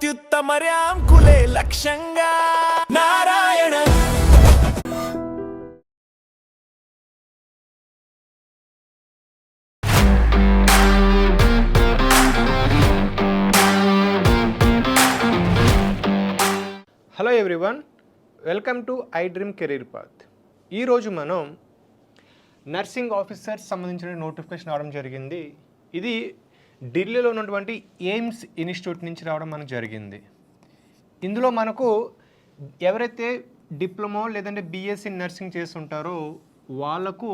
అత్యుత్తమర్యాం కులే లక్ష్యంగా Narayana. Hello everyone, welcome to I dream career path. ఈరోజు మనం నర్సింగ్ ఆఫీసర్స్ సంబంధించిన నోటిఫికేషన్ రావడం జరిగింది. ఇది ఢిల్లీలో ఉన్నటువంటి ఎయిమ్స్ ఇన్స్టిట్యూట్ నుంచి రావడం మనకు జరిగింది. ఇందులో మనకు ఎవరైతే డిప్లొమా లేదంటే బీఎస్సీ నర్సింగ్ చేస్తుంటారో వాళ్ళకు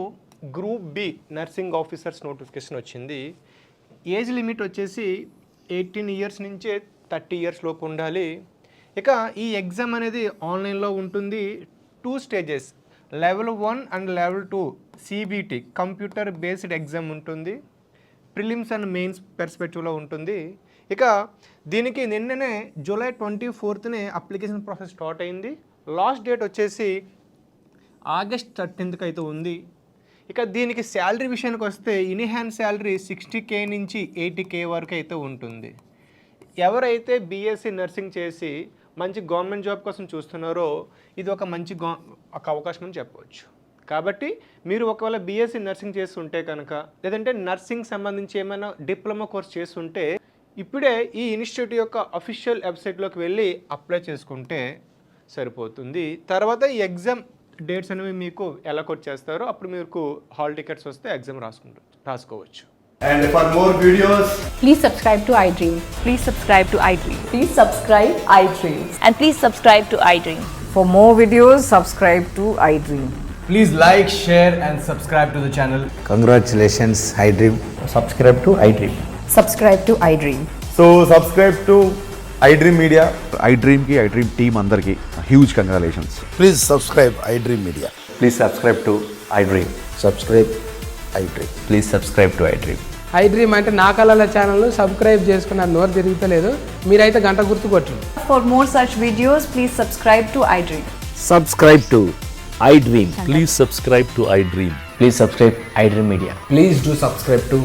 group B nursing officers notification వచ్చింది. ఏజ్ లిమిట్ వచ్చేసి 18 ఇయర్స్ నుంచే 30 ఇయర్స్ లోపు ఉండాలి. ఇక ఈ ఎగ్జామ్ అనేది ఆన్లైన్లో ఉంటుంది. 2 stages, level 1 and level 2 CBT computer based exam ఉంటుంది. ప్రిలిమ్స్ అండ్ మెయిన్స్ పర్స్పెక్టివ్లో ఉంటుంది. ఇక దీనికి నిన్ననే జూలై 24నే అప్లికేషన్ ప్రాసెస్ స్టార్ట్ అయింది. లాస్ట్ డేట్ వచ్చేసి ఆగస్ట్ 13కి అయితే ఉంది. ఇక దీనికి శాలరీ విషయానికి వస్తే ఇన్ హ్యాండ్ శాలరీ 60K నుంచి 80K వరకు అయితే ఉంటుంది. ఎవరైతే బీఎస్సీ నర్సింగ్ చేసి మంచి గవర్నమెంట్ జాబ్ కోసం చూస్తున్నారో ఇది ఒక మంచి ఒక అవకాశం అని చెప్పవచ్చు. కాబట్టి మీరు ఒకవేళ బీఎస్సీ నర్సింగ్ చేస్తుంటే కనుక, లేదంటే నర్సింగ్ సంబంధించి ఏమైనా డిప్లొమా కోర్స్ చేస్తుంటే ఇప్పుడే ఈ ఇన్స్టిట్యూట్ యొక్క అఫీషియల్ వెబ్సైట్లోకి వెళ్ళి అప్లై చేసుకుంటే సరిపోతుంది. తర్వాత ఈ ఎగ్జామ్ డేట్స్ అనేవి మీకు ఎలా చేస్తారో అప్పుడు మీకు హాల్ టికెట్స్ వస్తే ఎగ్జామ్ రాసుకోవచ్చు. And for more videos, please subscribe to iDream. Please subscribe to iDream. Please subscribe iDream. And please subscribe to iDream. For more videos, subscribe to iDream. please like, share and subscribe to the channel. Congratulations, iDream. Subscribe to iDream. Subscribe to iDream. So subscribe to iDream Media. iDream ki iDream team andarki huge congratulations. Please subscribe iDream Media. Please subscribe to iDream. Subscribe iDream. Please subscribe to iDream. iDream అంటే నా కళల channel subscribe చేసుకున్న నోరు తిరుగుతలేదు, మీరైతే గంట గుర్తు కొట్టండి. For more such videos, please subscribe to iDream. Subscribe to iDream. Please subscribe to iDream. Please subscribe iDream Media. Please do subscribe to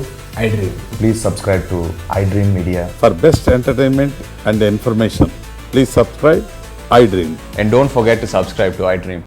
iDream. Please subscribe to iDream Media. For best entertainment and information, please subscribe iDream. And don't forget to subscribe to iDream.